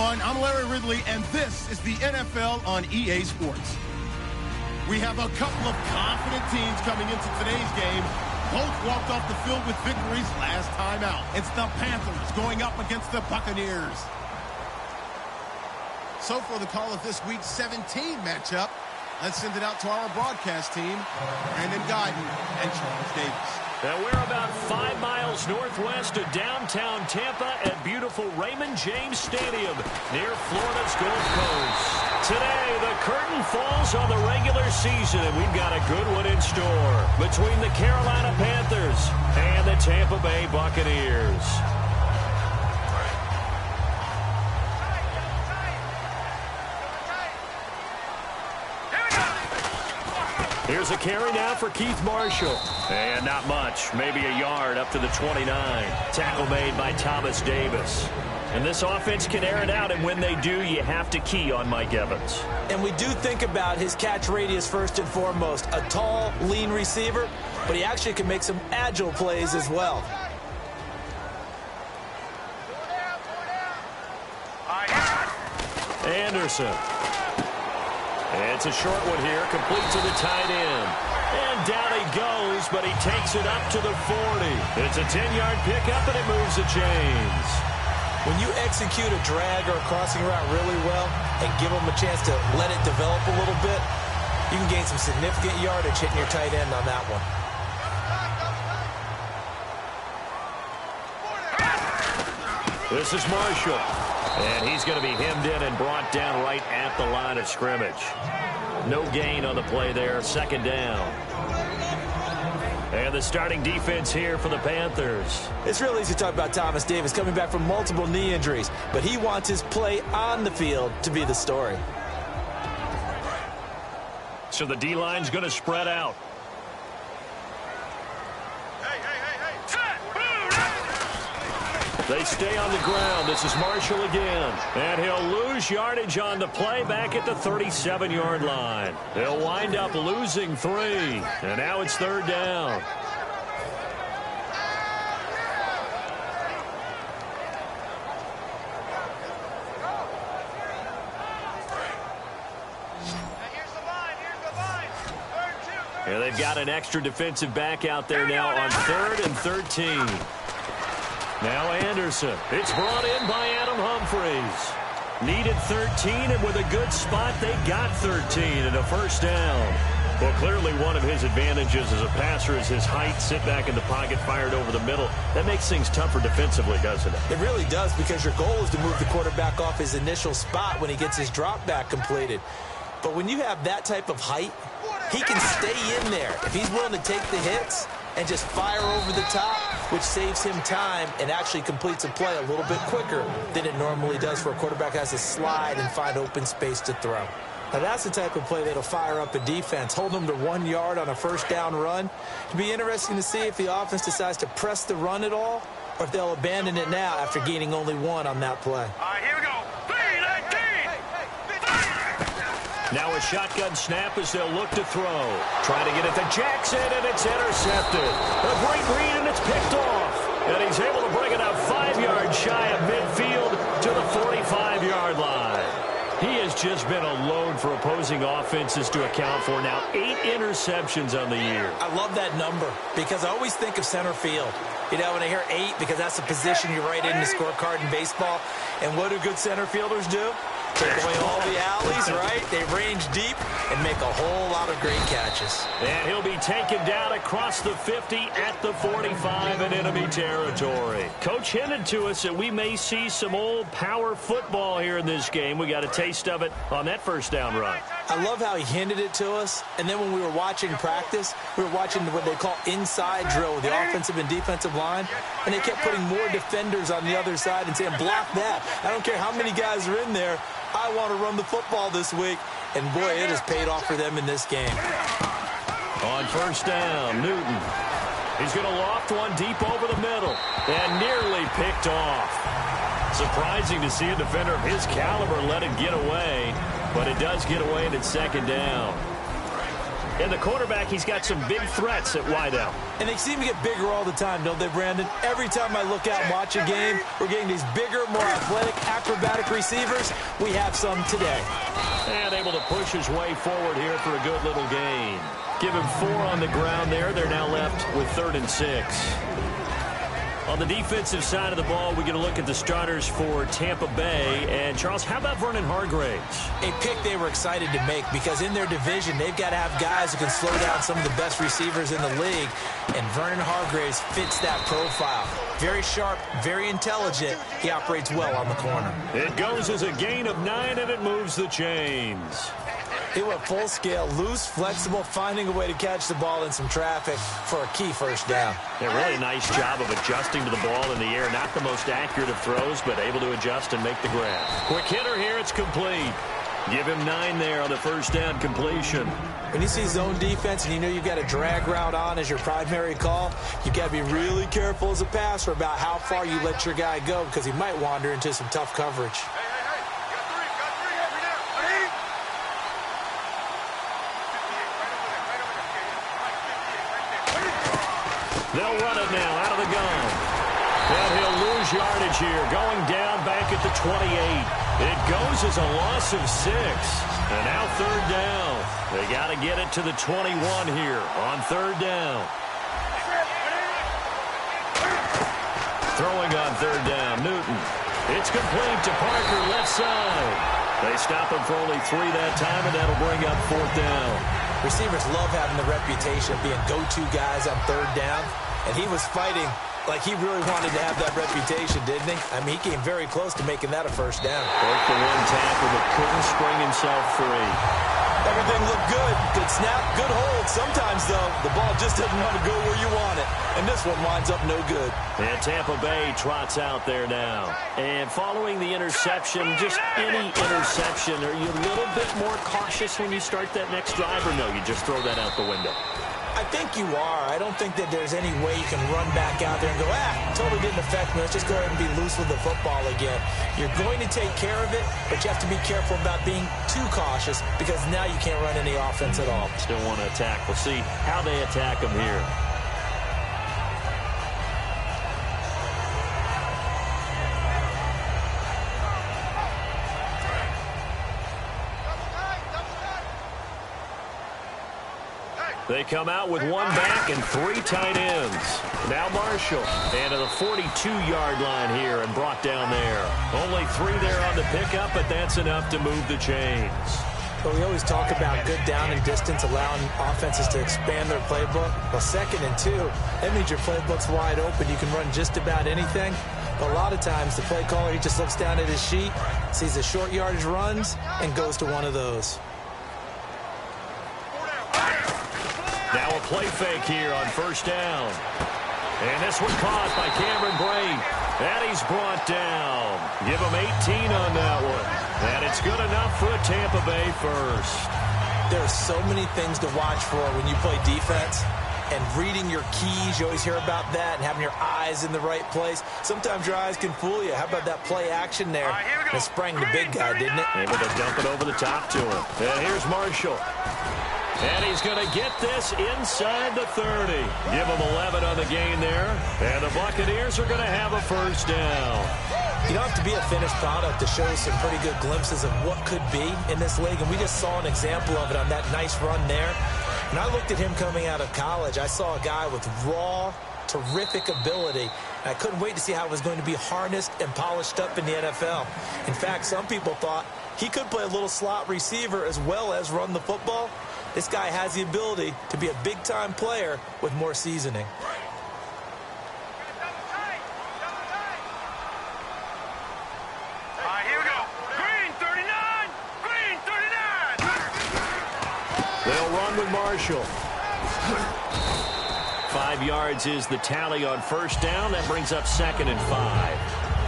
everyone. I'm Larry Ridley, and this is the NFL on EA Sports. We have a couple of confident teams coming into today's game. Both walked off the field with victories last time out. It's the Panthers going up against the Buccaneers. So for the call of this Week 17 matchup, let's send it out to our broadcast team, Brandon Guyton and Charles Davis. Now we're about 5 miles northwest of downtown Tampa at beautiful Raymond James Stadium near Florida's Gulf Coast. Today, the curtain falls on the regular season, and we've got a good one in store between the Carolina Panthers and the Tampa Bay Buccaneers. Here's a carry now for Keith Marshall. And not much. Maybe a yard up to the 29. Tackle made by Thomas Davis. And this offense can air it out, and when they do, you have to key on Mike Evans. And we do think about his catch radius first and foremost. A tall, lean receiver, but he actually can make some agile plays as well. Anderson. It's a short one here, complete to the tight end. And down he goes, but he takes it up to the 40. It's a 10-yard pickup, and it moves the chains. When you execute a drag or a crossing route really well and give them a chance to let it develop a little bit, you can gain some significant yardage hitting your tight end on that one. This is Marshall. And he's going to be hemmed in and brought down right at the line of scrimmage. No gain on the play there. Second down. And the starting defense here for the Panthers. It's real easy to talk about Thomas Davis coming back from multiple knee injuries, but he wants his play on the field to be the story. So the D-line's going to spread out. They stay on the ground. This is Marshall again. And he'll lose yardage on the play back at the 37-yard line. They'll wind up losing 3. And now it's third down. And they've got an extra defensive back out there now on 3rd and 13. Now Anderson. It's brought in by Adam Humphries. Needed 13, and with a good spot, they got 13 and a first down. Well, clearly one of his advantages as a passer is his height. Sit back in the pocket, fired over the middle. That makes things tougher defensively, doesn't it? It really does, because your goal is to move the quarterback off his initial spot when he gets his drop back completed. But when you have that type of height, he can stay in there if he's willing to take the hits and just fire over the top, which saves him time and actually completes a play a little bit quicker than it normally does for a quarterback who has to slide and find open space to throw. Now, that's the type of play that'll fire up a defense. Hold them to 1 yard on a first down run. It'll be interesting to see if the offense decides to press the run at all, or if they'll abandon it now after gaining only 1 on that play. All right, here we go. 3-19. Now a shotgun snap as they'll look to throw. Trying to get it to Jackson, and it's intercepted. A great read, and it's picked off. And he's able to bring it up 5 yards shy of midfield to the 45-yard line. He has just been a load for opposing offenses to account for. Now 8 interceptions on the year. I love that number because I always think of center field. You know, when I hear 8, because that's the position you write in the scorecard in baseball. And what do good center fielders do? Take away all the alleys, right? They range deep and make a whole lot of great catches. And he'll be taken down across the 50 at the 45 in enemy territory. Coach hinted to us that we may see some old power football here in this game. We got a taste of it on that first down run. I love how he hinted it to us. And then when we were watching practice, we were watching what they call inside drill with the offensive and defensive line. And they kept putting more defenders on the other side and saying, block that. I don't care how many guys are in there. I want to run the football this week. And, boy, it has paid off for them in this game. On first down, Newton. He's going to loft one deep over the middle and nearly picked off. Surprising to see a defender of his caliber let it get away, but it does get away and it's second down. And the quarterback, he's got some big threats at wideout. And they seem to get bigger all the time, don't they, Brandon? Every time I look out and watch a game, we're getting these bigger, more athletic, acrobatic receivers. We have some today. And able to push his way forward here for a good little gain. Give him 4 on the ground there. They're now left with 3rd and 6. On the defensive side of the ball, we get a look at the starters for Tampa Bay. And, Charles, how about Vernon Hargreaves? A pick they were excited to make because in their division, they've got to have guys who can slow down some of the best receivers in the league. And Vernon Hargreaves fits that profile. Very sharp, very intelligent. He operates well on the corner. It goes as a gain of 9, and it moves the chains. He went full scale, loose, flexible, finding a way to catch the ball in some traffic for a key first down. A really nice job of adjusting to the ball in the air. Not the most accurate of throws, but able to adjust and make the grab. Quick hitter here, it's complete. Give him 9 there on the first down completion. When you see zone defense and you know you've got a drag route on as your primary call, you've got to be really careful as a passer about how far you let your guy go because he might wander into some tough coverage. They'll run it now out of the gun. And he'll lose yardage here. Going down back at the 28. It goes as a loss of 6. And now 3rd down. They got to get it to the 21 here on 3rd down. Throwing on 3rd down, Newton. It's complete to Parker, left side. They stop him for only 3 that time, and that'll bring up 4th down. Receivers love having the reputation of being go-to guys on 3rd down, and he was fighting like he really wanted to have that reputation, didn't he? I mean, he came very close to making that a first down. Broke the 1 tackle, but couldn't spring himself free. Everything looked good. Good snap, good hold. Sometimes, though, the ball just doesn't want to go where you want it, and this one winds up no good. And Tampa Bay trots out there now. And following the interception, just any interception, are you a little bit more cautious when you start that next drive, or no, you just throw that out the window? I think you are. I don't think that there's any way you can run back out there and go, totally didn't affect me. Let's just go ahead and be loose with the football again. You're going to take care of it, but you have to be careful about being too cautious because now you can't run any offense at all. Still want to attack. We'll see how they attack them here. They come out with 1 back and 3 tight ends. Now Marshall. And to the 42-yard line here and brought down there. Only 3 there on the pickup, but that's enough to move the chains. Well, we always talk about good down and distance, allowing offenses to expand their playbook. Well, 2nd and 2, that means your playbook's wide open. You can run just about anything. But a lot of times, the play caller, he just looks down at his sheet, sees the short yardage runs, and goes to one of those. Now a play fake here on 1st down. And this one caught by Cameron Brate. And he's brought down. Give him 18 on that one. And it's good enough for a Tampa Bay first. There are so many things to watch for when you play defense. And reading your keys, you always hear about that, and having your eyes in the right place. Sometimes your eyes can fool you. How about that play action there? It sprang the big guy, didn't it? Able to dump it over the top to him. And here's Marshall. And he's going to get this inside the 30. Give him 11 on the gain there. And the Buccaneers are going to have a first down. You don't have to be a finished product to show some pretty good glimpses of what could be in this league. And we just saw an example of it on that nice run there. When I looked at him coming out of college, I saw a guy with raw, terrific ability. I couldn't wait to see how it was going to be harnessed and polished up in the NFL. In fact, some people thought he could play a little slot receiver as well as run the football. This guy has the ability to be a big-time player with more seasoning. Here we go. Green 39. Green 39. They'll run with Marshall. 5 yards is the tally on 1st down. That brings up 2nd and 5.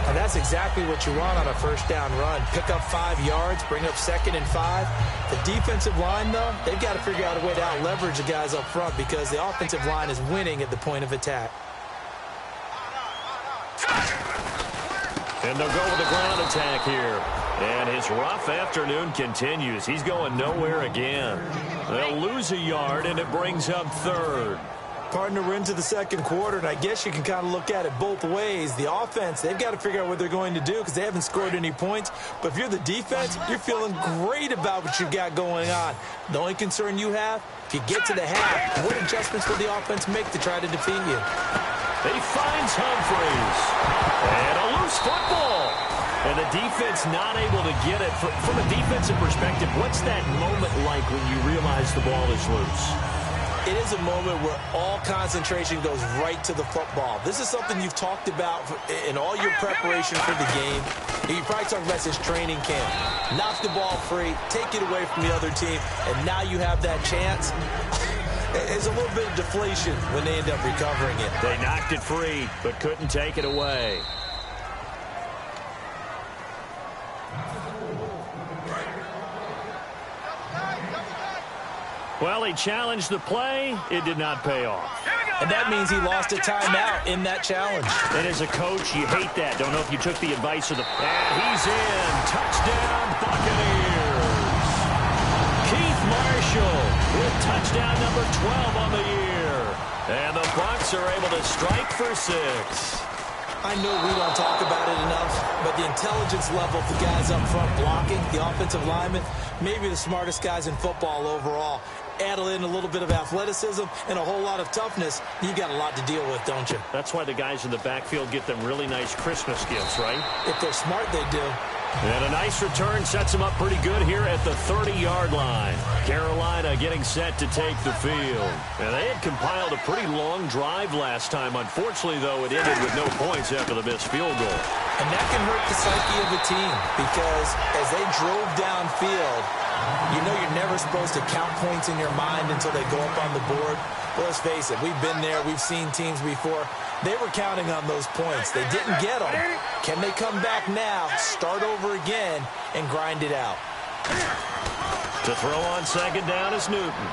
And that's exactly what you want on a first down run. Pick up 5 yards, bring up 2nd and 5. The defensive line, though, they've got to figure out a way to out-leverage the guys up front because the offensive line is winning at the point of attack. And they'll go with the ground attack here. And his rough afternoon continues. He's going nowhere again. They'll lose a yard, and it brings up third. Partner, we're into the second quarter, and I guess you can kind of look at it both ways. The offense, they've got to figure out what they're going to do because they haven't scored any points. But if you're the defense, you're feeling great about what you've got going on. The only concern you have, if you get to the half, what adjustments will the offense make to try to defeat you? He finds Humphreys. And a loose football. And the defense not able to get it. From a defensive perspective, what's that moment like when you realize the ball is loose? It is a moment where all concentration goes right to the football. This is something you've talked about in all your preparation for the game. You probably talked about this training camp. Knock the ball free, take it away from the other team, and now you have that chance. It's a little bit of deflation when they end up recovering it. They knocked it free, but couldn't take it away. Well, he challenged the play. It did not pay off. And that means he lost a timeout in that challenge. And as a coach, you hate that. Don't know if you took the advice of the... And he's in. Touchdown, Buccaneers. Keith Marshall with touchdown number 12 on the year. And the Bucs are able to strike for 6. I know we don't talk about it enough, but the intelligence level of the guys up front blocking, the offensive linemen, maybe the smartest guys in football overall. Add in a little bit of athleticism and a whole lot of toughness, you got a lot to deal with, don't you? That's why the guys in the backfield get them really nice Christmas gifts, right? If they're smart, they do. And a nice return sets them up pretty good here at the 30-yard line. Carolina getting set to take the field. And they had compiled a pretty long drive last time. Unfortunately, though, it ended with no points after the missed field goal. And that can hurt the psyche of a team because as they drove downfield, you know you're never supposed to count points in your mind until they go up on the board. Well, let's face it, we've been there. We've seen teams before. They were counting on those points. They didn't get them. Can they come back now, start over again, and grind it out? To throw on second down is Newton.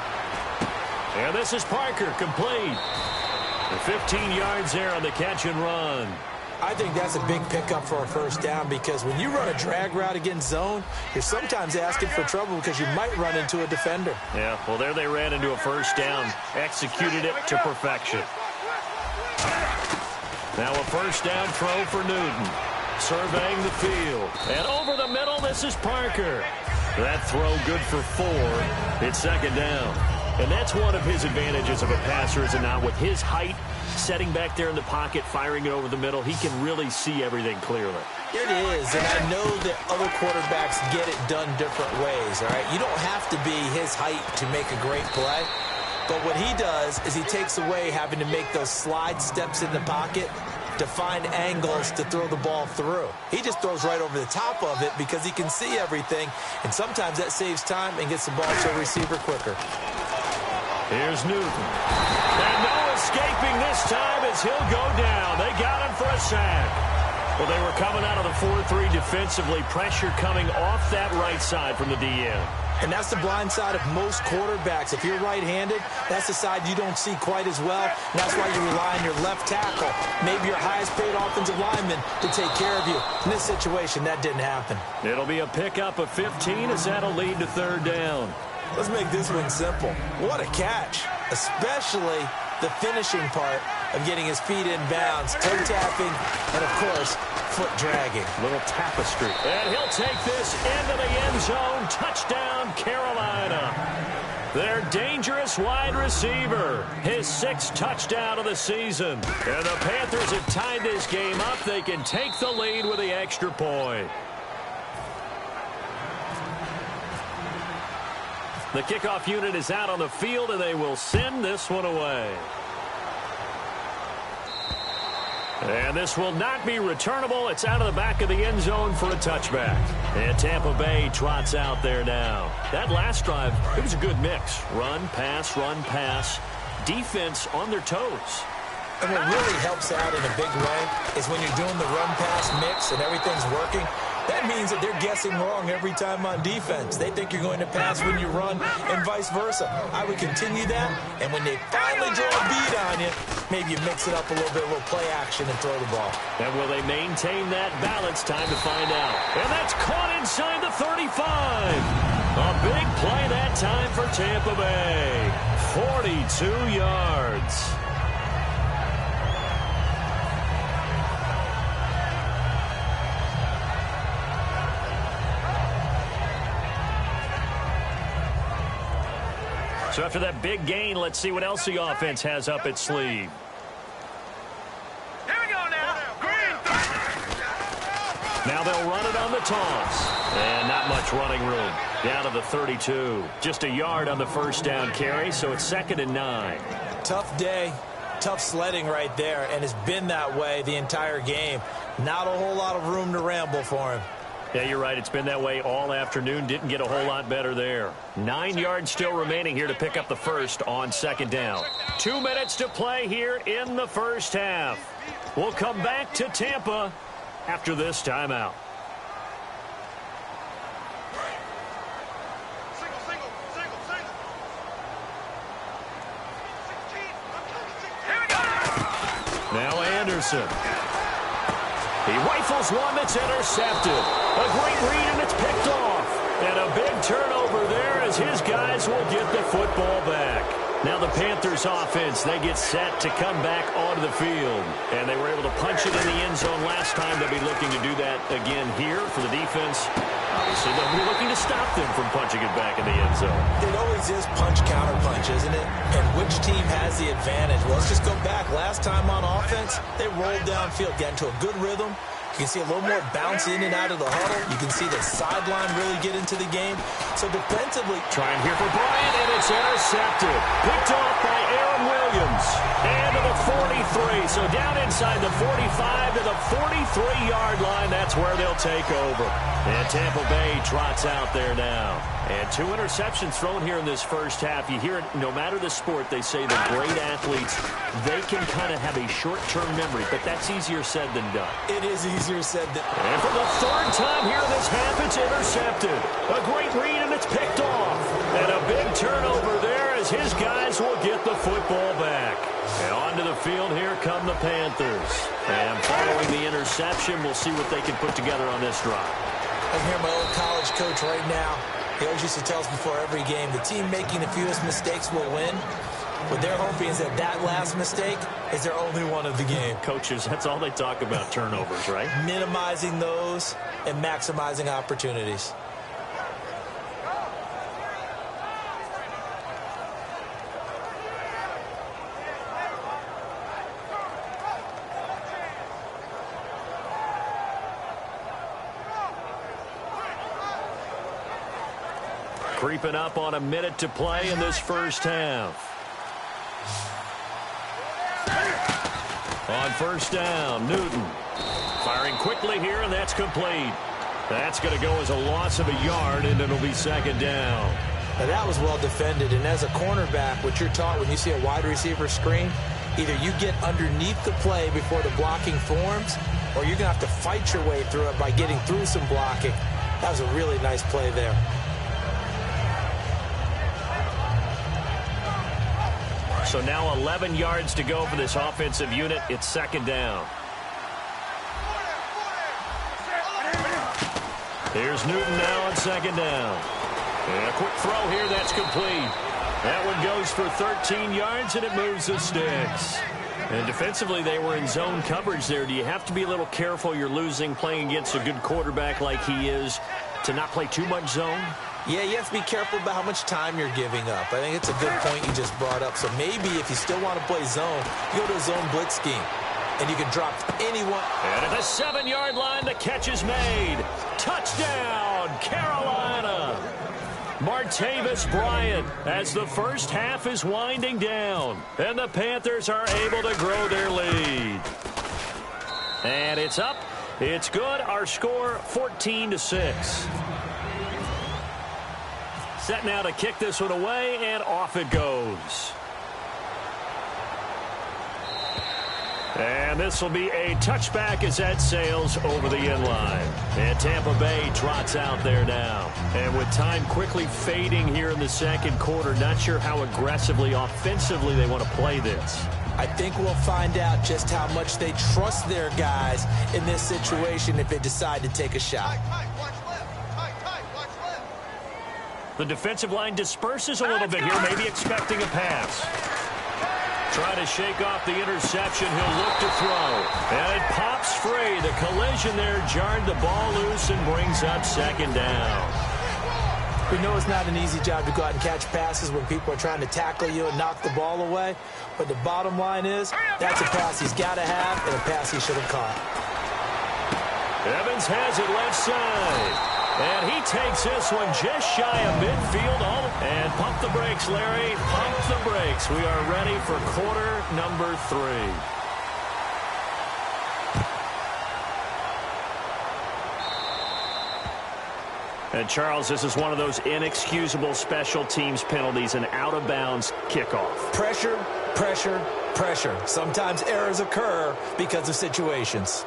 And this is Parker, complete. 15 yards there on the catch and run. I think that's a big pickup for a first down because when you run a drag route against zone, you're sometimes asking for trouble because you might run into a defender. Yeah, well, there they ran into a first down. Executed it to perfection. Now a first down throw for Newton. Surveying the field. And over the middle, this is Parker. That throw good for 4. It's second down. And that's one of his advantages of a passer, is it not? With his height, setting back there in the pocket, firing it over the middle, he can really see everything clearly. It is, and I know that other quarterbacks get it done different ways, all right? You don't have to be his height to make a great play. But what he does is he takes away having to make those slide steps in the pocket to find angles to throw the ball through. He just throws right over the top of it because he can see everything, and sometimes that saves time and gets the ball to a receiver quicker. Here's Newton. And no escaping this time as he'll go down. They got him for a sack. Well, they were coming out of the 4-3 defensively. Pressure coming off that right side from the DN. And that's the blind side of most quarterbacks. If you're right-handed, that's the side you don't see quite as well. And that's why you rely on your left tackle, maybe your highest-paid offensive lineman, to take care of you. In this situation, that didn't happen. It'll be a pickup of 15 as that'll lead to third down. Let's make this one simple. What a catch, especially the finishing part of getting his feet in bounds, toe tapping, and, of course, foot dragging. Little tapestry. And he'll take this into the end zone. Touchdown, Carolina. Their dangerous wide receiver. His 6th touchdown of the season. And the Panthers have tied this game up. They can take the lead with the extra point. The kickoff unit is out on the field, and they will send this one away. And this will not be returnable. It's out of the back of the end zone for a touchback. And Tampa Bay trots out there now. That last drive, it was a good mix. Run, pass, defense on their toes. And what really helps out in a big way is when you're doing the run-pass mix and everything's working, That means that they're guessing wrong every time on defense. They think you're going to pass when you run and vice versa. I would continue that, and when they finally draw a bead on you, maybe you mix it up a little bit, a little play action and throw the ball. And will they maintain that balance? Time to find out. And that's caught inside the 35. A big play that time for Tampa Bay. 42 yards. So after that big gain, let's see what else the offense has up its sleeve. Here we go now. Green. Now they'll run it on the toss. And not much running room. Down to the 32. Just a yard on the first down carry, so it's 2nd and 9. Tough day. Tough sledding right there, and it's been that way the entire game. Not a whole lot of room to ramble for him. Yeah, you're right. It's been that way all afternoon. Didn't get a whole lot better there. 9 yards still remaining here to pick up the first on 2nd down. 2 minutes to play here in the first half. We'll come back to Tampa after this timeout. Now Anderson. He rifles one that's intercepted. A great read, and it's picked off. And a big turnover there as his guys will get the football back. Now the Panthers offense, they get set to come back onto the field. And they were able to punch it in the end zone last time. They'll be looking to do that again here for the defense. Obviously, they'll be looking to stop them from punching it back in the end zone. It always is punch-counter-punch, isn't it? And which team has the advantage? Well, let's just go back. Last time on offense, they rolled downfield, got into a good rhythm. You can see a little more bounce in and out of the huddle. You can see the sideline really get into the game. So defensively, trying here for Bryant, and it's intercepted. Picked off by Aaron Williams. And to the 43. So down inside the 45 to the 43-yard line. That's where they'll take over. And Tampa Bay trots out there now. And 2 interceptions thrown here in this first half. You hear it, no matter the sport, they say the great athletes, they can kind of have a short-term memory, but that's easier said than done. It is easier said than done. And for the 3rd time here in this half, it's intercepted. A great read, and it's picked off. And a big turnover there as his guys will get the football back. And onto the field, here come the Panthers. And following the interception, we'll see what they can put together on this drive. I'm here, my old college coach right now. He always used to tell us before every game, the team making the fewest mistakes will win. What they're hoping is that that last mistake is their only one of the game. Coaches, that's all they talk about, turnovers, right? Minimizing those and maximizing opportunities. Creeping up on a minute to play in this first half. On first down, Newton. Firing quickly here, and that's complete. That's going to go as a loss of a yard, and it'll be 2nd down. Now that was well defended, and as a cornerback, what you're taught when you see a wide receiver screen, either you get underneath the play before the blocking forms, or you're going to have to fight your way through it by getting through some blocking. That was a really nice play there. So now 11 yards to go for this offensive unit. It's 2nd down. Here's Newton now on 2nd down. And a quick throw here, that's complete. That one goes for 13 yards, and it moves the sticks. And defensively, they were in zone coverage there. Do you have to be a little careful? You're losing, playing against a good quarterback like he is, to not play too much zone? Yeah, you have to be careful about how much time you're giving up. I think it's a good point you just brought up. So maybe if you still want to play zone, you go to a zone blitz scheme, and you can drop anyone. And at the 7-yard line, the catch is made. Touchdown, Carolina. Martavis Bryant as the first half is winding down. And the Panthers are able to grow their lead. And it's up. It's good. Our score, 14-6. Set now to kick this one away, and off it goes. And this will be a touchback as that sails over the inline. And Tampa Bay trots out there now. And with time quickly fading here in the second quarter, not sure how aggressively, offensively they want to play this. I think we'll find out just how much they trust their guys in this situation if they decide to take a shot. The defensive line disperses a little bit here, maybe expecting a pass. Trying to shake off the interception. He'll look to throw. And it pops free. The collision there jarred the ball loose and brings up second down. We know it's not an easy job to go out and catch passes when people are trying to tackle you and knock the ball away. But the bottom line is, that's a pass he's got to have and a pass he should have caught. Evans has it left side. And he takes this one just shy of midfield. And pump the brakes, Larry. Pump the brakes. We are ready for quarter number 3. And, Charles, this is one of those inexcusable special teams penalties, an out-of-bounds kickoff. Pressure, pressure, pressure. Sometimes errors occur because of situations.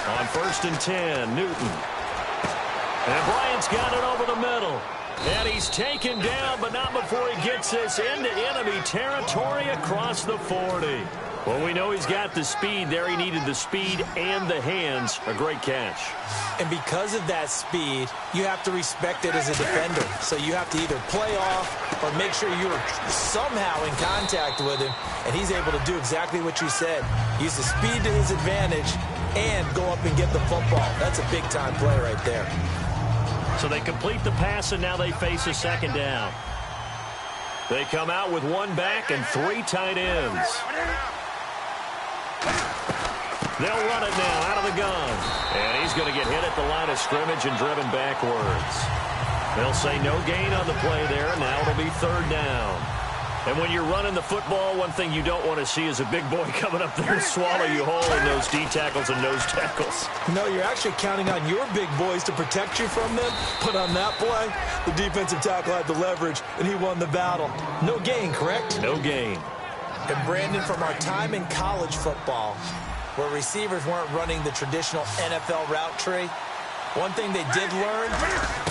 On 1st and 10, Newton. And Bryant's got it over the middle. And he's taken down, but not before he gets this into enemy territory across the 40. Well, we know he's got the speed there. He needed the speed and the hands. A great catch. And because of that speed, you have to respect it as a defender. So you have to either play off or make sure you're somehow in contact with him. And he's able to do exactly what you said. Use the speed to his advantage and go up and get the football. That's a big-time play right there. So they complete the pass, and now they face a second down. They come out with one back and 3 tight ends. They'll run it now out of the gun. And he's going to get hit at the line of scrimmage and driven backwards. They'll say no gain on the play there. Now it'll be 3rd down. And when you're running the football, one thing you don't want to see is a big boy coming up there and swallow you whole in those D tackles and nose tackles. No, you're actually counting on your big boys to protect you from them. But on that play, the defensive tackle had the leverage, and he won the battle. No gain, correct? No gain. And, Brandon, from our time in college football, where receivers weren't running the traditional NFL route tree, one thing they did learn,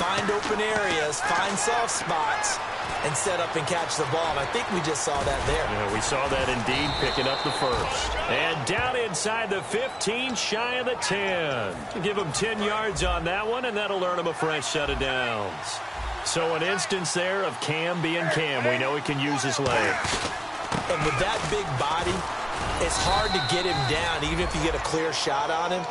find open areas, find soft spots, and set up and catch the ball. And I think we just saw that there. Yeah, we saw that indeed, picking up the first. And down inside the 15, shy of the 10. Give him 10 yards on that one, and that'll earn him a fresh set of downs. So an instance there of Cam being Cam. We know he can use his legs. And with that big body, it's hard to get him down, even if you get a clear shot on him.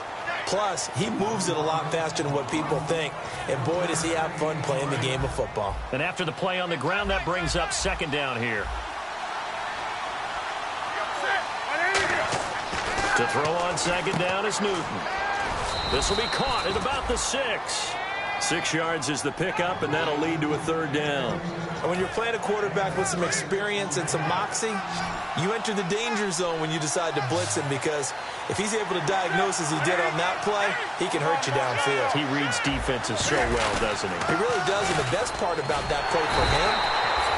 Plus, he moves it a lot faster than what people think. And boy, does he have fun playing the game of football. And after the play on the ground, that brings up second down here. To throw on second down is Newton. This will be caught at about the 6. 6 yards is the pickup, and that'll lead to a 3rd down. And when you're playing a quarterback with some experience and some moxie, you enter the danger zone when you decide to blitz him, because if he's able to diagnose as he did on that play, he can hurt you downfield. He reads defenses so well, doesn't he? He really does, and the best part about that play for him,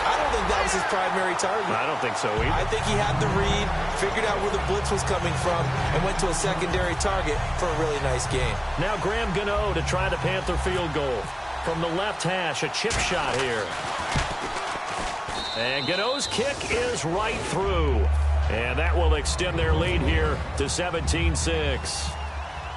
I don't think that was his primary target. I don't think so either. I think he had the read, figured out where the blitz was coming from, and went to a secondary target for a really nice game. Now Graham Gano to try the Panther field goal. From the left hash, a chip shot here. And Gano's kick is right through. And that will extend their lead here to 17-6.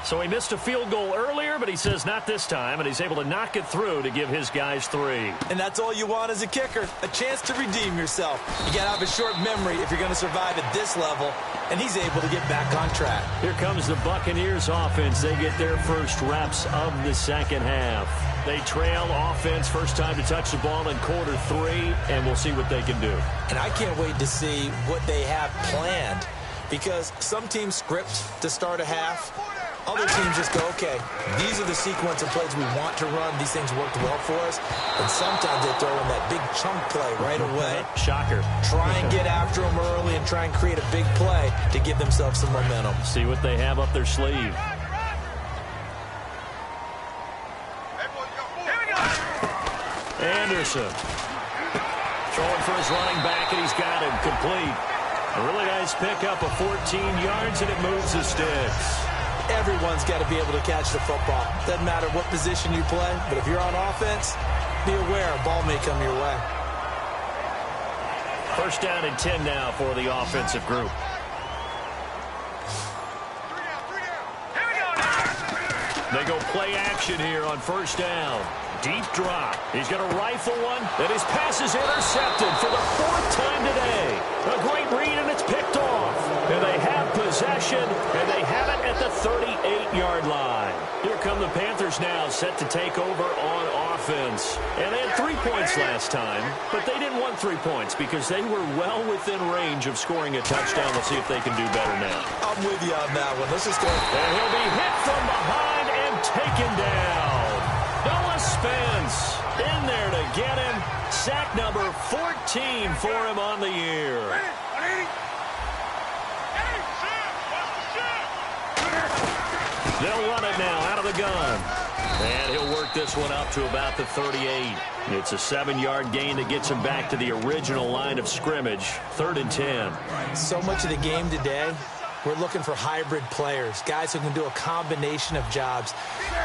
So he missed a field goal earlier, but he says not this time, and he's able to knock it through to give his guys 3. And that's all you want as a kicker, a chance to redeem yourself. You got to have a short memory if you're going to survive at this level, and he's able to get back on track. Here comes the Buccaneers offense. They get their first reps of the second half. They trail offense, first time to touch the ball in quarter 3, and we'll see what they can do. And I can't wait to see what they have planned, because some teams script to start a half. Other teams just go, okay, these are the sequence of plays we want to run. These things worked well for us. And sometimes they throw in that big chunk play right away. Shocker. Try and get after them early and try and create a big play to give themselves some momentum. See what they have up their sleeve. Anderson. Throwing for his running back, and he's got him complete. A really nice pickup of 14 yards, and it moves the sticks. Everyone's got to be able to catch the football. Doesn't matter what position you play, but if you're on offense, be aware a ball may come your way. First down and 10 now for the offensive group. They go play action here on first down. Deep drop. He's going to rifle one. And his pass is intercepted for the 4th time today. A great read, and it's picked off. And they have possession, and they have it at the 38-yard line. Here come the Panthers now, set to take over on offense. And they had 3 points last time, but they didn't want 3 points because they were well within range of scoring a touchdown. Let's see if they can do better now. I'm with you on that one. Let's just go. And he'll be hit from behind and taken down. Noah Spence in there to get him. Sack number 14 for him on the year. They'll run it now out of the gun. And he'll work this one up to about the 38. It's a 7-yard gain that gets him back to the original line of scrimmage. 3rd and 10. So much of the game today, we're looking for hybrid players, guys who can do a combination of jobs.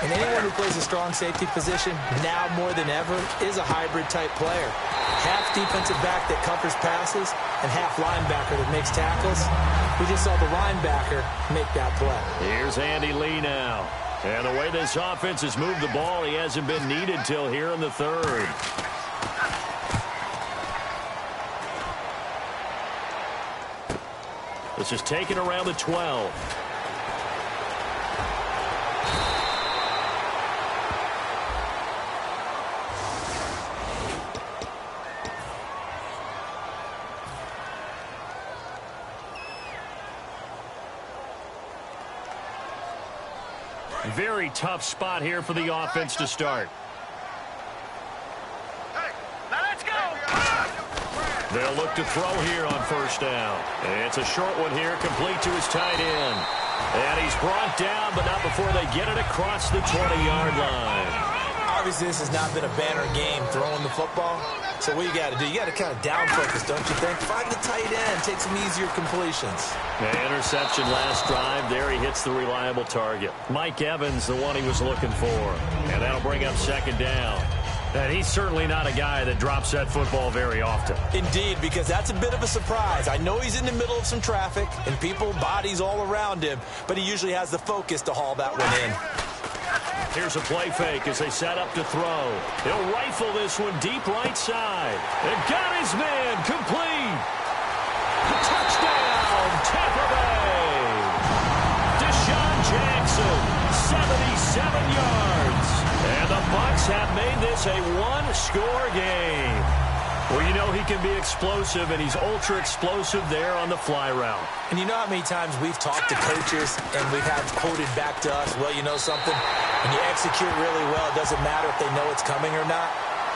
And anyone who plays a strong safety position, now more than ever, is a hybrid-type player. Half defensive back that covers passes and half linebacker that makes tackles. We just saw the linebacker make that play. Here's Andy Lee now. And the way this offense has moved the ball, he hasn't been needed till here in the 3rd. This is taken around the 12. Very tough spot here for the offense to start. Hey, now let's go. They'll look to throw here on first down. It's a short one here, complete to his tight end. And he's brought down, but not before they get it across the 20-yard line. Obviously, this has not been a banner game throwing the football. So what you got to do, you got to kind of down focus, don't you think? Find the tight end, take some easier completions. The interception last drive. There he hits the reliable target. Mike Evans, the one he was looking for. And that'll bring up 2nd down. And he's certainly not a guy that drops that football very often. Indeed, because that's a bit of a surprise. I know he's in the middle of some traffic and people, bodies all around him, but he usually has the focus to haul that one in. Here's a play fake as they set up to throw. He'll rifle this one deep right side. And got his man complete. Touchdown, Tampa Bay. Deshaun Jackson, 77 yards. And the Bucs have made this a one-score game. Well, you know he can be explosive, and he's ultra-explosive there on the fly route. And you know how many times we've talked to coaches and we've had quoted back to us, well, you know something? When you execute really well, it doesn't matter if they know it's coming or not.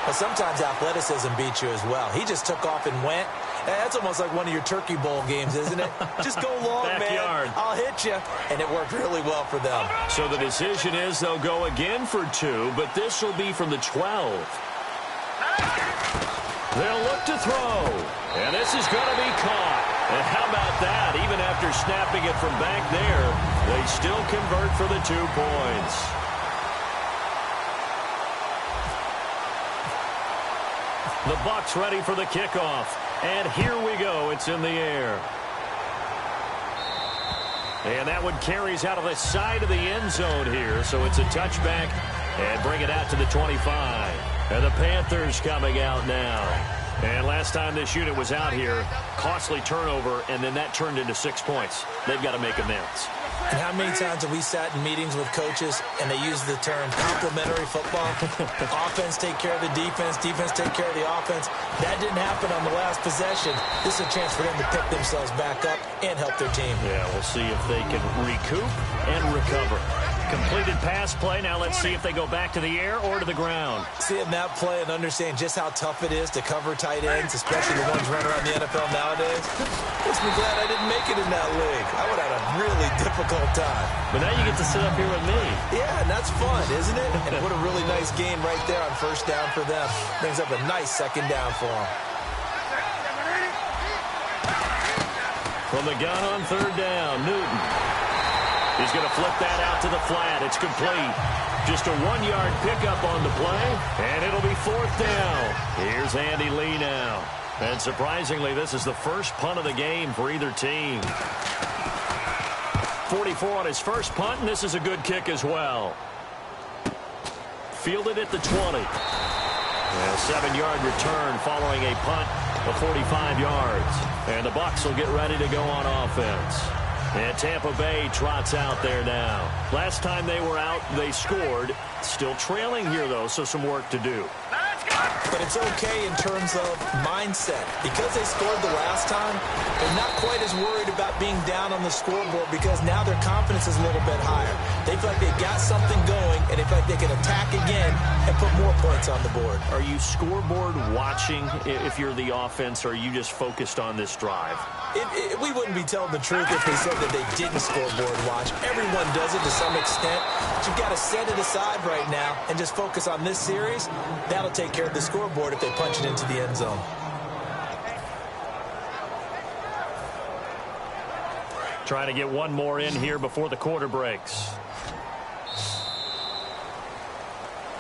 But sometimes athleticism beats you as well. He just took off and went. That's almost like one of your Turkey Bowl games, isn't it? Just go long, Backyard. man. I'll hit you. And it worked really well for them. So the decision is they'll go again for 2, but this will be from the 12. They'll look to throw. And this is going to be caught. And how about that? Even after snapping it from back there, they still convert for the 2 points. The Bucs ready for the kickoff. And here we go. It's in the air. And that one carries out of the side of the end zone here. So it's a touchback. And bring it out to the 25. And the Panthers coming out now. And last time this unit was out here, costly turnover, and then that turned into 6 points. They've got to make amends. And how many times have we sat in meetings with coaches and they use the term complementary football? Offense take care of the defense, defense take care of the offense. That didn't happen on the last possession. This is a chance for them to pick themselves back up and help their team. Yeah, we'll see if they can recoup and recover. completed pass play. Now let's see if they go back to the air or to the ground. Seeing that play and understand just how tough it is to cover tight ends, especially the ones running around the NFL nowadays, makes me glad I didn't make it in that league. I would have had a really difficult time. But now you get to sit up here with me. Yeah, and that's fun, isn't it? And what a really nice game right there on first down for them. Brings up a nice second down for them. From the gun on third down, Newton. He's going to flip that out to the flat. It's complete. Just a 1-yard pickup on the play, and it'll be fourth down. Here's Andy Lee now. And surprisingly, this is the first punt of the game for either team. 44 on his first punt, and this is a good kick as well. Fielded at the 20. And a 7-yard return following a punt of 45 yards. And the Bucs will get ready to go on offense. And Tampa Bay trots out there now. Last time they were out, they scored. Still trailing here, though, so some work to do. But it's okay in terms of mindset. Because they scored the last time, they're not quite as worried about being down on the scoreboard because now their confidence is a little bit higher. They feel like they got something going, and they feel like they can attack again and put more points on the board. Are you scoreboard watching if you're the offense, or are you just focused on this drive? We wouldn't be telling the truth if we said that they didn't scoreboard watch. Everyone does it to some extent. But you've got to set it aside right now and just focus on this series. That'll take care of the scoreboard if they punch it into the end zone. Trying to get one more in here before the quarter breaks.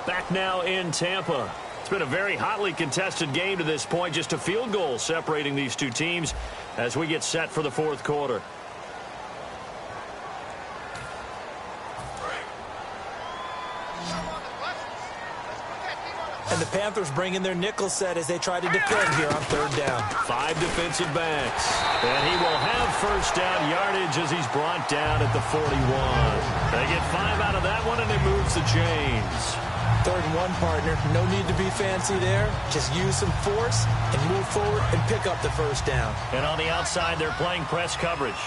Back now in Tampa. It's been a very hotly contested game to this point. Just a field goal separating these two teams as we get set for the fourth quarter. And the Panthers bring in their nickel set as they try to defend here on third down. 5 defensive backs. And he will have first down yardage as he's brought down at the 41. They get 5 out of that one, and it moves the chains. 3rd and 1, partner. No need to be fancy there. Just use some force and move forward and pick up the first down. And on the outside, they're playing press coverage.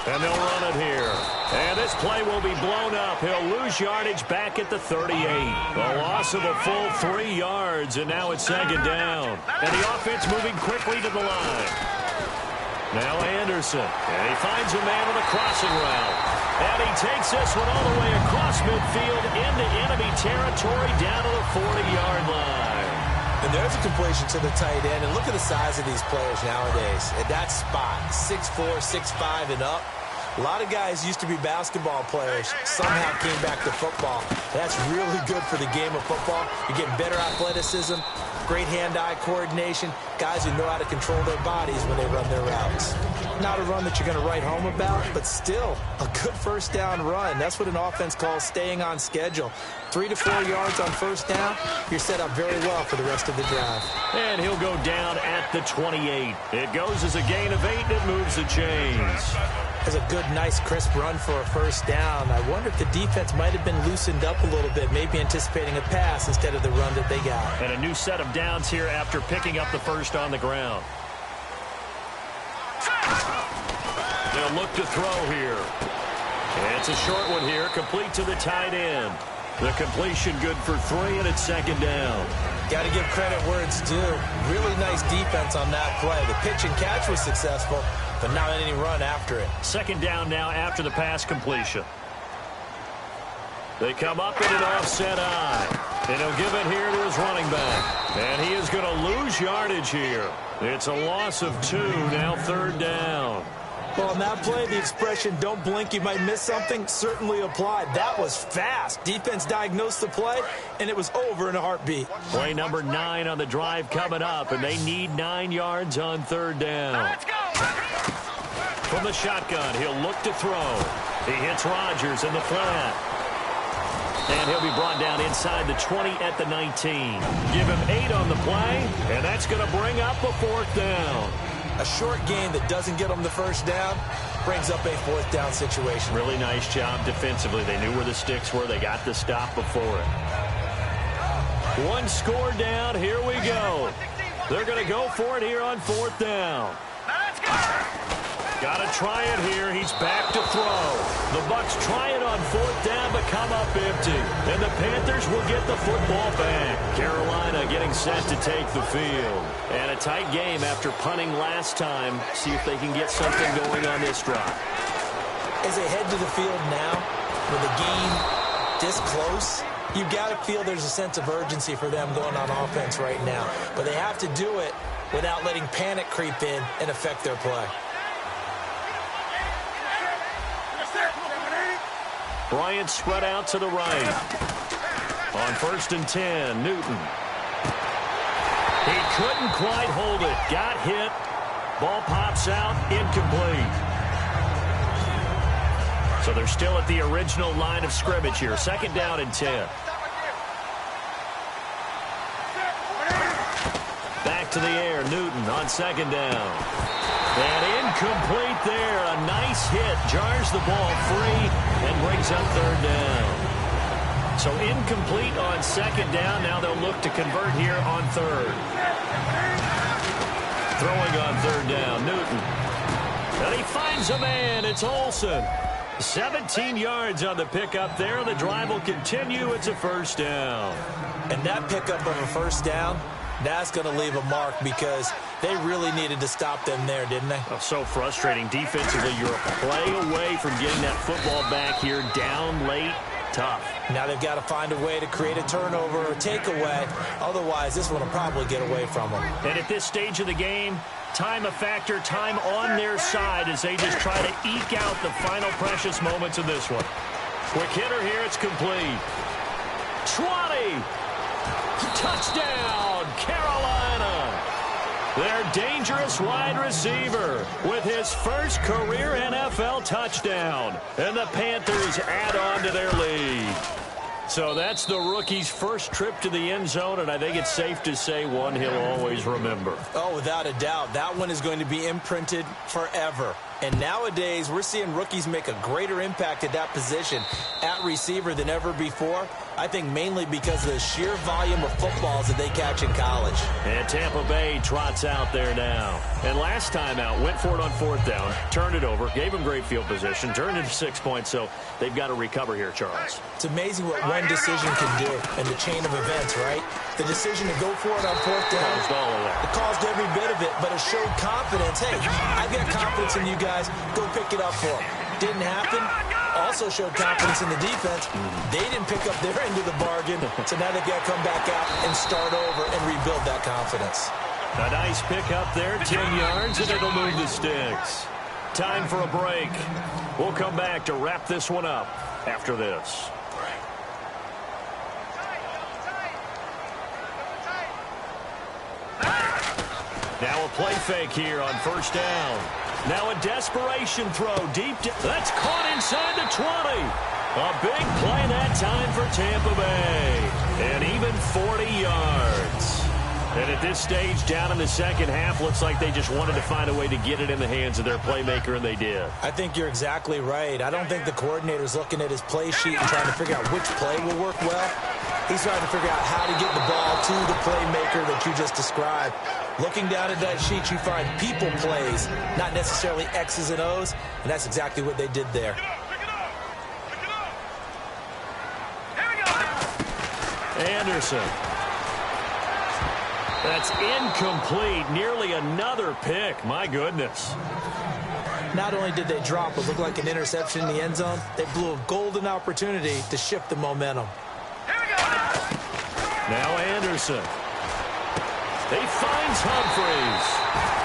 And they'll run it here. And this play will be blown up. He'll lose yardage back at the 38. A loss of a full 3 yards, and now it's second down. And the offense moving quickly to the line. Now Anderson. And he finds a man on the crossing route. And he takes this one all the way across midfield into enemy territory down to the 40-yard line. And there's a completion to the tight end. And look at the size of these players nowadays. At that spot, 6'4", 6'5", and up. A lot of guys used to be basketball players, somehow came back to football. That's really good for the game of football. You're getting better athleticism, great hand-eye coordination, guys who know how to control their bodies when they run their routes. Not a run that you're going to write home about, but still a good first down run. That's what an offense calls staying on schedule. 3 to 4 yards on first down, you're set up very well for the rest of the drive. And he'll go down at the 28. It goes as a gain of 8, and it moves the chains. That's a good, nice, crisp run for a first down. I wonder if the defense might have been loosened up a little bit, maybe anticipating a pass instead of the run that they got. And a new set of downs here after picking up the first on the ground. They'll look to throw here. And it's a short one here, complete to the tight end. The completion good for 3, and it's second down. Got to give credit where it's due. Really nice defense on that play. The pitch and catch was successful, but not any run after it. Second down now after the pass completion. They come up in an offset eye. And he'll give it here to his running back. And he is going to lose yardage here. It's a loss of 2, now third down. Well, on that play, the expression, don't blink, you might miss something, certainly applied. That was fast. Defense diagnosed the play, and it was over in a heartbeat. Play number 9 on the drive coming up, and they need 9 yards on third down. Let's go! From the shotgun, he'll look to throw. He hits Rodgers in the flat. And he'll be brought down inside the 20 at the 19. Give him 8 on the play, and that's going to bring up a fourth down. A short game that doesn't get them the first down brings up a fourth down situation. Really nice job defensively. They knew where the sticks were. They got the stop before it. 1 score down. Here we go. They're going to go for it here on fourth down. Let's go! Got to try it here. He's back to throw. The Bucs try it on 4th down, but come up empty. And the Panthers will get the football back. Carolina getting set to take the field. And a tight game after punting last time. See if they can get something going on this drive. As they head to the field now, with the game this close, you've got to feel there's a sense of urgency for them going on offense right now. But they have to do it without letting panic creep in and affect their play. Bryant spread out to the right. On 1st and 10, Newton. He couldn't quite hold it. Got hit. Ball pops out, incomplete. So they're still at the original line of scrimmage here. 2nd down and 10. Back to the air, Newton on 2nd down. And incomplete there. A nice hit. Jars the ball free and brings up 3rd down. So incomplete on 2nd down. Now they'll look to convert here on 3rd. Throwing on 3rd down, Newton. And he finds a man. It's Olsen. 17 yards on the pickup there. The drive will continue. It's a 1st down. And that pickup of a 1st down, that's going to leave a mark because they really needed to stop them there, didn't they? Oh, so frustrating. Defensively, you're a play away from getting that football back here. Down late, tough. Now they've got to find a way to create a turnover or takeaway. Otherwise, this one will probably get away from them. And at this stage of the game, time a factor, time on their side as they just try to eke out the final precious moments of this one. Quick hitter here, it's complete. 20! Touchdown, Carolina! Their dangerous wide receiver with his first career NFL touchdown. And the Panthers add on to their lead. So that's the rookie's first trip to the end zone, and I think it's safe to say one he'll always remember. Oh, without a doubt. That one is going to be imprinted forever. And nowadays, we're seeing rookies make a greater impact at that position at receiver than ever before. I think mainly because of the sheer volume of footballs that they catch in college. And Tampa Bay trots out there now. And last time out, went for it on 4th down, turned it over, gave them great field position, turned it 6 points, so they've got to recover here, Charles. It's amazing what one decision can do in the chain of events, right? The decision to go for it on 4th down. Caused all of that. It caused every bit of it, but it showed confidence. Hey, I've got confidence in you guys. Go pick it up for them. Didn't happen. Also showed confidence in the defense. They didn't pick up their end of the bargain, so now they've got to come back out and start over and rebuild that confidence. A nice pickup there, 10 yards, and it'll move the sticks. Time for a break. We'll come back to wrap this one up after this. Now a play fake here on 1st down. Now a desperation throw deep. That's caught inside the 20. A big play that time for Tampa Bay. And even 40 yards. And at this stage, down in the 2nd half, looks like they just wanted to find a way to get it in the hands of their playmaker, and they did. I think you're exactly right. I don't think the coordinator's looking at his play sheet and trying to figure out which play will work well. He's trying to figure out how to get the ball to the playmaker that you just described. Looking down at that sheet, you find people plays, not necessarily X's and O's, and that's exactly what they did there. Anderson. That's incomplete. Nearly another pick. My goodness. Not only did they drop what looked like an interception in the end zone, they blew a golden opportunity to shift the momentum. Now Anderson. He finds Humphreys.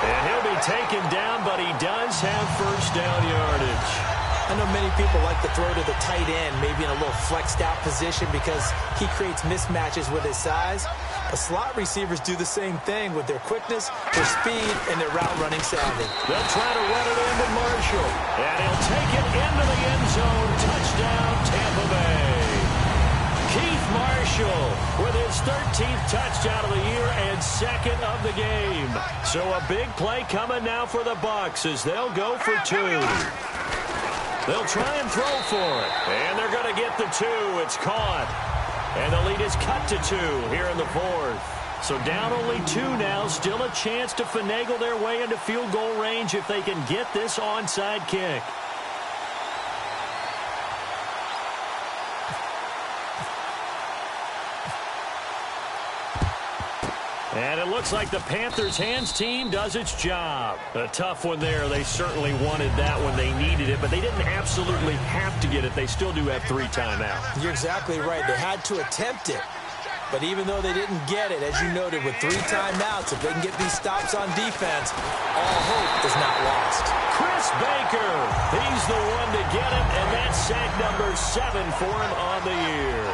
And he'll be taken down, but he does have 1st down yardage. I know many people like to throw to the tight end, maybe in a little flexed out position because he creates mismatches with his size. But slot receivers do the same thing with their quickness, their speed, and their route running savvy. They'll try to run it into Marshall. And he'll take it into the end zone. Touchdown, Tampa Bay. Keith Marshall with his 13th touchdown of the year and 2nd of the game. So a big play coming now for the Bucs as they'll go for 2. They'll try and throw for it. And they're going to get the 2. It's caught. And the lead is cut to 2 here in the 4th. So down only 2 now. Still a chance to finagle their way into field goal range if they can get this onside kick. And it looks like the Panthers' hands team does its job. A tough one there. They certainly wanted that when they needed it, but they didn't absolutely have to get it. They still do have 3 timeouts. You're exactly right. They had to attempt it. But even though they didn't get it, as you noted, with 3 timeouts, if they can get these stops on defense, all hope is not lost. Chris Baker, he's the one to get it, and that's sack number 7 for him on the year.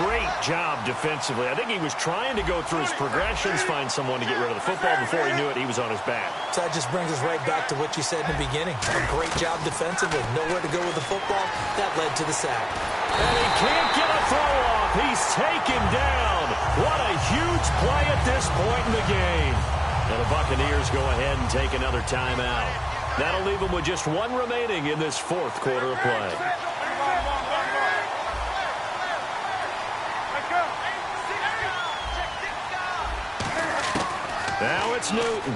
Great job defensively. I think he was trying to go through his progressions, find someone to get rid of the football. Before he knew it, he was on his back. So that just brings us right back to what you said in the beginning. A great job defensively. Nowhere to go with the football. That led to the sack. And he can't get a throw off. He's taken down. What a huge play at this point in the game. And the Buccaneers go ahead and take another timeout. That'll leave them with just 1 remaining in this 4th quarter of play. Now it's Newton.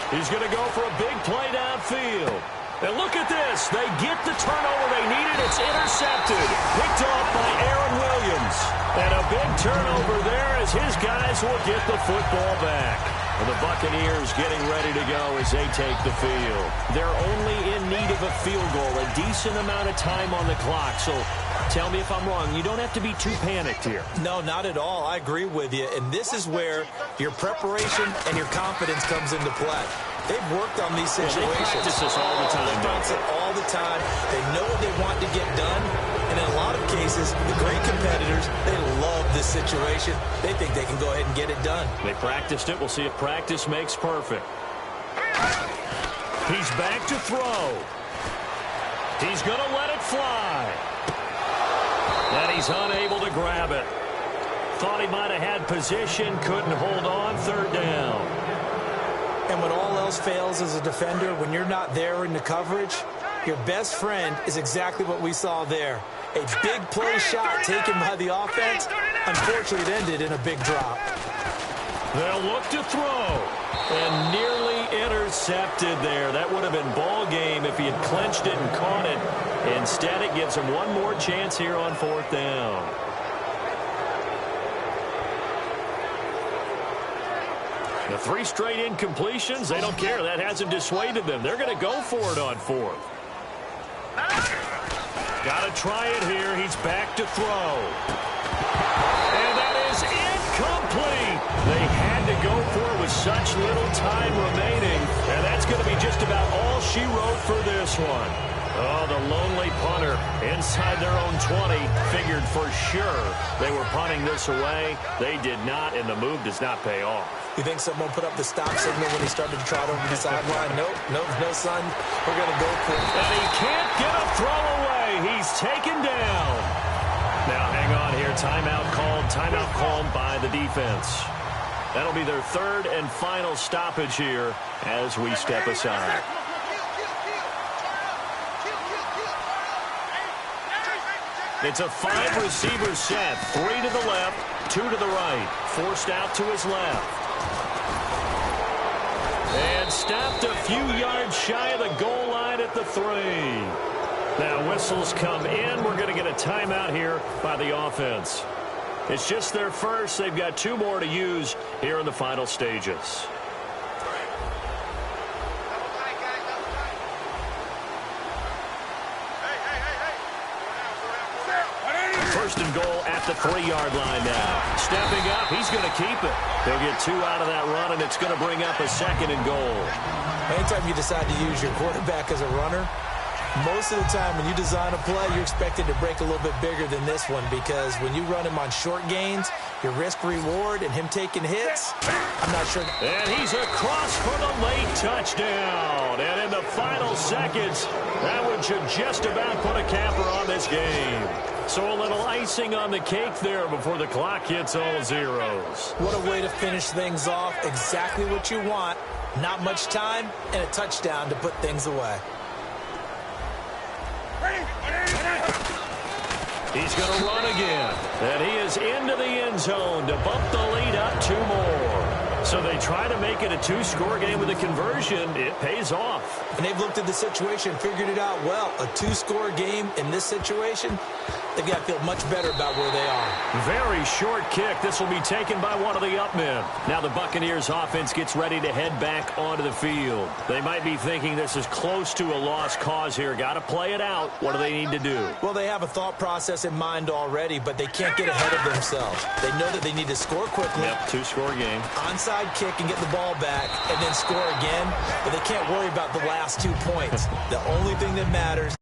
He's going to go for a big play downfield. And look at this. They get the turnover they needed. It's intercepted. Picked off by Aaron Williams. And a big turnover there as his guys will get the football back. And the Buccaneers getting ready to go as they take the field. They're only in need of a field goal, a decent amount of time on the clock. So tell me if I'm wrong. You don't have to be too panicked here. No, not at all. I agree with you. And this is where your preparation and your confidence comes into play. They've worked on these situations. They practice this all the time. They practice it all the time. They know what they want to get done. And in a lot of cases, the great competitors, they love this situation. They think they can go ahead and get it done. They practiced it. We'll see if practice makes perfect. He's back to throw. He's going to let it fly. And he's unable to grab it. Thought he might have had position, couldn't hold on, 3rd down. And when all else fails as a defender, when you're not there in the coverage, your best friend is exactly what we saw there. A big play shot taken by the offense. Unfortunately, it ended in a big drop. They'll look to throw. And nearly intercepted there. That would have been ball game if he had clenched it and caught it. Instead, it gives him 1 more chance here on 4th down. The 3 straight incompletions, they don't care. That hasn't dissuaded them. They're going to go for it on 4th. Got to try it here. He's back to throw. And that is incomplete. They had to go for it with such little time remaining. And that's going to be just about all she wrote for this one. Oh, the lonely punter inside their own 20 figured for sure they were punting this away. They did not, and the move does not pay off. You think someone put up the stop signal when he started to trot over the sideline? Nope, no, son. We're going to go for it. And he can't get a throw away. He's taken down. Now, hang on here. Timeout called by the defense. That'll be their 3rd and final stoppage here as we step aside. It's a 5-receiver set. 3 to the left, 2 to the right. Forced out to his left. And stopped a few yards shy of the goal line at the 3. Now whistles come in. We're going to get a timeout here by the offense. It's just their first. They've got 2 more to use here in the final stages. First and goal at the 3-yard line now. Stepping up, he's going to keep it. They'll get 2 out of that run, and it's going to bring up a 2nd and goal. Anytime you decide to use your quarterback as a runner, most of the time when you design a play, you're expected to break a little bit bigger than this one, because when you run him on short gains, your risk-reward and him taking hits, I'm not sure. And he's across for the late touchdown. And in the final seconds, that one should just about put a capper on this game. So a little icing on the cake there before the clock hits all zeros. What a way to finish things off. Exactly what you want. Not much time and a touchdown to put things away. He's going to run again. And he is into the end zone to bump the lead up 2 more. So they try to make it a 2-score game with a conversion. It pays off. And they've looked at the situation, figured it out well. A 2-score game in this situation, they've got to feel much better about where they are. Very short kick. This will be taken by one of the up men. Now the Buccaneers offense gets ready to head back onto the field. They might be thinking this is close to a lost cause here. Got to play it out. What do they need to do? Well, they have a thought process in mind already, but they can't get ahead of themselves. They know that they need to score quickly. Yep, 2-score game. Onside kick and get the ball back and then score again, but they can't worry about the last 2 points. The only thing that matters